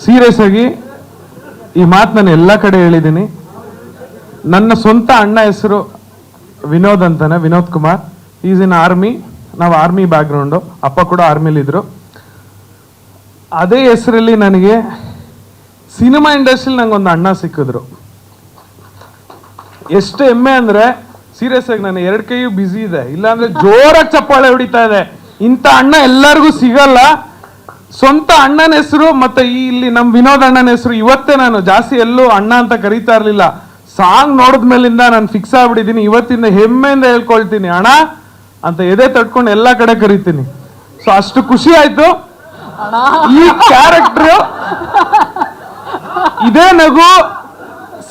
Serious ಆಗಿ ಈ ಮಾತು ನಾನು ಎಲ್ಲ ಕಡೆ ಹೇಳಿದ್ದೀನಿ. ನನ್ನ ಸ್ವಂತ ಅಣ್ಣ ಹೆಸರು ವಿನೋದ್ ಅಂತಾನೆ, Vinod Kumar. Is in army. ನಾವು ಆರ್ಮಿ ಬ್ಯಾಕ್ಗ್ರೌಂಡು, ಅಪ್ಪ ಕೂಡ ಆರ್ಮಿಲಿದ್ರು. ಅದೇ ಹೆಸರಲ್ಲಿ ನನಗೆ ಸಿನಿಮಾ ಇಂಡಸ್ಟ್ರಿಲಿ ನಂಗೊಂದು ಅಣ್ಣ ಸಿಕ್ಕಿದ್ರು. ಎಷ್ಟು ಹೆಮ್ಮೆ ಅಂದರೆ ಸೀರಿಯಸ್ ಆಗಿ ನಾನು 2 ಕೈಯೂ ಬ್ಯುಸಿ ಇದೆ, ಇಲ್ಲಾಂದ್ರೆ ಜೋರಾಗಿ ಚಪ್ಪಾಳೆ ಹೊಡಿತಾ ಇದೆ. ಇಂಥ ಅಣ್ಣ ಎಲ್ಲರಿಗೂ ಸಿಗಲ್ಲ. ಸ್ವಂತ ಅಣ್ಣನ ಹೆಸರು ಮತ್ತೆ ಇಲ್ಲಿ ನಮ್ಮ ವಿನೋದ್ ಅಣ್ಣನ ಹೆಸರು ಇವತ್ತೇ, ನಾನು ಜಾಸ್ತಿ ಎಲ್ಲೂ ಅಣ್ಣ ಅಂತ ಕರೀತಾ ಇರಲಿಲ್ಲ. ಸಾಂಗ್ ನೋಡಿದ್ಮೇಲಿಂದ ನಾನು ಫಿಕ್ಸ್ ಆಗ್ಬಿಟ್ಟಿದ್ದೀನಿ. ಇವತ್ತಿಂದ ಹೆಮ್ಮೆಯಿಂದ ಹೇಳ್ಕೊಳ್ತೀನಿ ಅಣ್ಣ ಅಂತ, ಎದೆ ತಟ್ಕೊಂಡು ಎಲ್ಲ ಕಡೆ ಕರಿತೀನಿ. ಸೊ ಅಷ್ಟು ಖುಷಿ ಆಯ್ತು. ಈ ಕ್ಯಾರೆಕ್ಟರ್ ಇದೇ ನಗು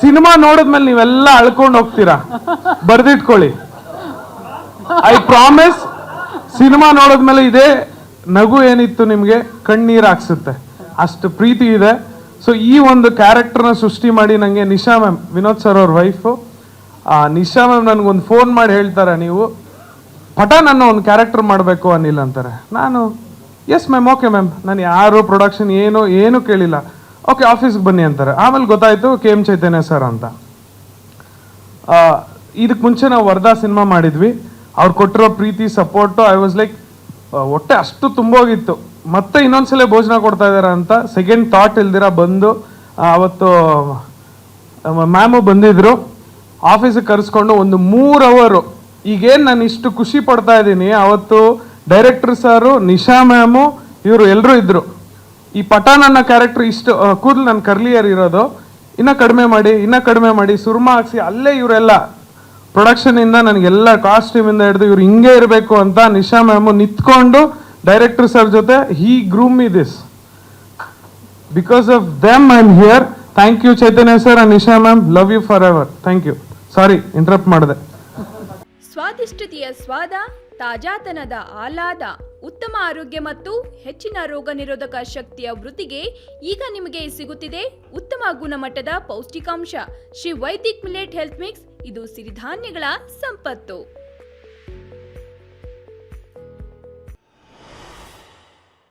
ಸಿನಿಮಾ ನೋಡಿದ್ಮೇಲೆ ನೀವೆಲ್ಲ ಅಳ್ಕೊಂಡು ಹೋಗ್ತೀರಾ, ಬರ್ದಿಟ್ಕೊಳ್ಳಿ. ಐ ಪ್ರಾಮಿಸ್, ಸಿನಿಮಾ ನೋಡಿದ್ಮೇಲೆ ಇದೇ ನಗು ಏನಿತ್ತು ನಿಮಗೆ ಕಣ್ಣೀರು ಹಾಕ್ಸುತ್ತೆ, ಅಷ್ಟು ಪ್ರೀತಿ ಇದೆ. ಸೊ ಈ ಒಂದು ಕ್ಯಾರೆಕ್ಟರ್ನ ಸೃಷ್ಟಿ ಮಾಡಿ ನನಗೆ ನಿಶಾ ಮ್ಯಾಮ್, ವಿನೋದ್ ಸರ್ ಅವ್ರ ವೈಫು ನಿಶಾ ಮ್ಯಾಮ್ ನನಗೊಂದು ಫೋನ್ ಮಾಡಿ ಹೇಳ್ತಾರೆ, ನೀವು ಪಠಾನ್ ಅನ್ನೋ ಒಂದು ಕ್ಯಾರೆಕ್ಟರ್ ಮಾಡಬೇಕು ಅನಿಲ್ ಅಂತಾರೆ. ನಾನು ಎಸ್ ಮ್ಯಾಮ್, ಓಕೆ ಮ್ಯಾಮ್. ನಾನು ಯಾರು ಪ್ರೊಡಕ್ಷನ್ ಏನು ಕೇಳಿಲ್ಲ. ಓಕೆ ಆಫೀಸ್ಗೆ ಬನ್ನಿ ಅಂತಾರೆ. ಆಮೇಲೆ ಗೊತ್ತಾಯಿತು KM ಚೈತನ್ಯ ಸರ್ ಅಂತ. ಇದಕ್ಕೆ ಮುಂಚೆ ನಾವು ವರ್ಧಾ ಸಿನಿಮಾ ಮಾಡಿದ್ವಿ. ಅವ್ರು ಕೊಟ್ಟಿರೋ ಪ್ರೀತಿ ಸಪೋರ್ಟು, ಐ ವಾಸ್ ಲೈಕ್ ಹೊಟ್ಟೆ ಅಷ್ಟು ತುಂಬೋಗಿತ್ತು. ಮತ್ತೆ ಇನ್ನೊಂದ್ಸಲ ಭೋಜನ ಕೊಡ್ತಾ ಇದ್ದಾರೆ ಅಂತ ಸೆಕೆಂಡ್ ಥಾಟ್ ಇಲ್ದಿರ ಬಂದು, ಅವತ್ತು ಮ್ಯಾಮು ಬಂದಿದ್ರು, ಆಫೀಸಿಗೆ ಕರೆಸ್ಕೊಂಡು ಒಂದು 3 ಅವರ್ ಈಗೇನು ನಾನು ಇಷ್ಟು ಖುಷಿ ಪಡ್ತಾ ಇದ್ದೀನಿ, ಅವತ್ತು ಡೈರೆಕ್ಟರ್ ಸಾರು, ನಿಶಾ ಮ್ಯಾಮು, ಇವರು ಎಲ್ಲರೂ ಇದ್ರು. ಈ ಪಠಾನ್ ಅನ್ನೋ ಕ್ಯಾರೆಕ್ಟರ್ ಇಷ್ಟು ಕೂದಲು ನನ್ನ ಕರ್ಲಿಯರ್ ಇರೋದು, ಇನ್ನೂ ಕಡಿಮೆ ಮಾಡಿ ಸುರ್ಮ ಹಾಕ್ಸಿ ಅಲ್ಲೇ ಇವರೆಲ್ಲ ಪ್ರೊಡಕ್ಷನಿಂದ ನನಗೆಲ್ಲ ಕಾಸ್ಟ್ಯೂಮಿಂದ ಹಿಡಿದು ಇವ್ರು ಹಿಂಗೆ ಇರಬೇಕು ಅಂತ ನಿಶಾ ಮ್ಯಾಮು ನಿಂತ್ಕೊಂಡು ಡೈರೆಕ್ಟರ್ ಸರ್ ಜೊತೆ he groom me this. Because of them I am here. Thank you Chaitanya sir and Nisha ma'am, love you forever. Thank you. Sorry interrupt ಮಾಡಿದೆ. ಸ್ವಾದಿಷ್ಟತೆಯ ಸ್ವಾದ, ತಾಜಾತನದ ಆಹ್ಲಾದ, ಉತ್ತಮ ಆರೋಗ್ಯ ಮತ್ತು ಹೆಚ್ಚಿನ ರೋಗ ನಿರೋಧಕ ಶಕ್ತಿಯ ವೃದ್ಧಿಗೆ ಈಗ ನಿಮಗೆ ಸಿಗುತ್ತಿದೆ ಉತ್ತಮ ಗುಣಮಟ್ಟದ ಪೌಷ್ಟಿಕಾಂಶ Shri Vaidik millet health mix. ಇದು ಸಿರಿಧಾನ್ಯಗಳ ಸಂಪತ್ತು.